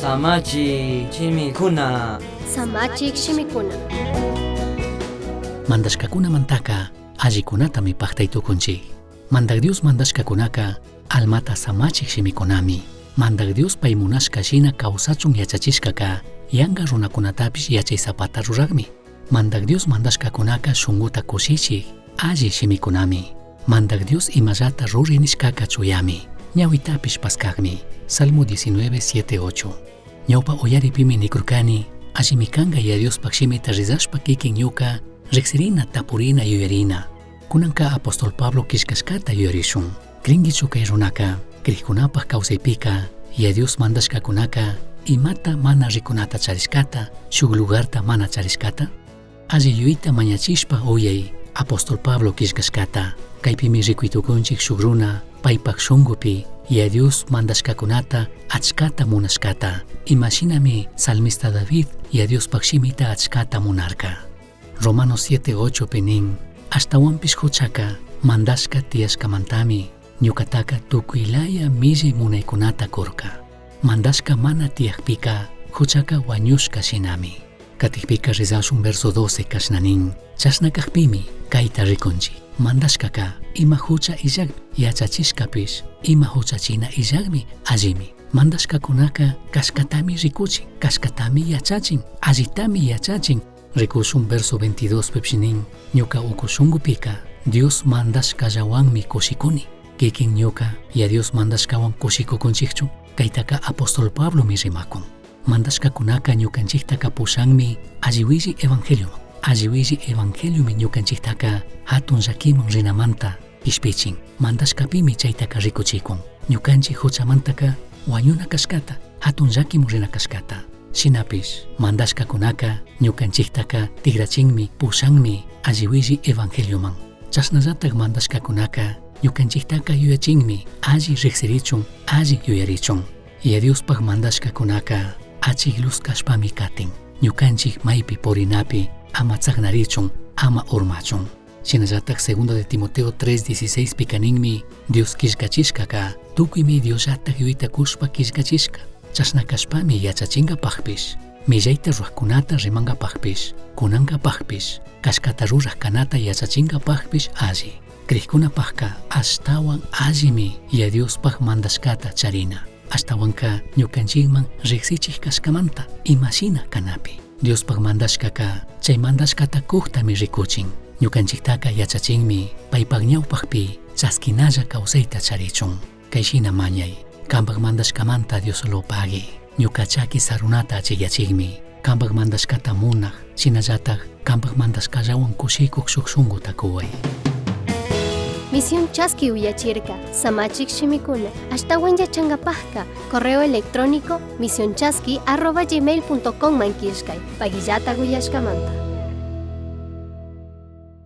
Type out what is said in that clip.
Samachi Chimikuna. Samachik shimikuna. Mandashkakunamantaka allikunata mipaqtaytukunchik. Mandak Dios mandashkakunaka almata samachik shimikunami. Mandak Dios pay munashka shina kawsachun yachachishkaka yanka runakunatapish yachaysapata ruraqmi. Mandak Dios mandashkakunaka shunquta kushichik alli shimikunami. Mandak Dios imallata ruri nishkaka chuyami. Ñawitapish paskaqmi. Salmo 19:7-8. Ñawpa uyaripimi nikurkani allimi kanqa ya Diospaq shimita rizashpa kikin ñuka riqsirina tapurina yuyarina. Kunanka apóstol Pablo kishkashkata yuyarishun. Krinkichu kay runaka kriqkunapaq kawsaypika ya Dios mandashkakunaka imata mana rikunata charishkata shuk lugarta mana charishkata? Alli yuyita mañachishpa uyay apóstol Pablo kishkashkata. Kaypimi rikuytukunchik shuk runa paypaq shunqupi ya Dios mandashkakunata achkata munashkata. Imashinami salmista David ya Diospaq shimita achkata munarka. Romanos 7:8 pinin ashtawanpish huchaka mandashka tiyashkamantami ñukataka tukuylaya milli munaykunata kurka. Mandashka mana tiyakpika huchaka wañushka shinami. Katikpika rizashun verso 12 kashnanin chashnakaqpimi kayta rikunchik. Mandashkaka ima hucha illak yachachishkapish ima huchachina illakmi allimi. Mandashkakunaka kashkatami rikuchin, kashkatami yachachin, allitami yachachin. Rikushun verso 22 pepshinin ñuka ukushungupika Dios mandashkallawanmi kushikuni. Kikin ñuka ya Dios mandashkawan kushikukunchikchu. Kaytaka apóstol Pablo mi rimakun. Mandashkakunaka ñukanchiktaka pushanmi alliwilli evangelium. Alliwilli evangelium ñukanchiktaka hatun llakiman rinamanta ishpichin. Mandashkapimi chaytaka rikuchikun. Ñukanchik huchamantaka wañuna kashkata hatun llakiman rina kashkata. Shinapish mandashkakunaka ñukanchiktaka tigrachinmi pushanmi alliwilli evangeliuman. Chasnallatak mandashkakunaka ñukanchiktaka yuyachinmi alli riqsirichun alli yuyarichun. Ya Diospaq mandashkakunaka achik luz kashpami katin. Ñukanchik maypi porinapi ama chaqnarichun ama urmachun. Shinallatak segundo de Timoteo 3:16 pikaninmi Dios kishkachishkaka tukuymi Diosllatak yuyta kushpa kishkachishka. Chasnakashpami yachachinkapaqpish millayta ruwaqkunata rimankapaqpish kunankapaqpish kashkata ruraq kanata yachachinkapaqpish alli. Kriqkunapaqqa ashtawan allimi ya Diospaq mandashkata charina. Ashtawanka ñukanchikman riqsichik kashkamanta imashina kanapi. Diospaq mandashkaka chay mandashkata kuqtami rikuchin. Ñukanchiktaka yachachinmi paypaq ñawpaqpi chaskinalla kawsayta charichun. Kayshina mañay kanpaq mandashkamanta Dioslo pagi. Ñuka chaki sarunata achiyachikmi kanpaq mandashkata munaq shinallatak kanpaq mandashkallawan kushikuq shuk shunquta quway. Misión Chasqui uyachirka, Samachik shimikuna, ashtawan yachangapajka, correo electrónico misionchasqui@gmail.com mankishkay, pagillata uyashkamanta.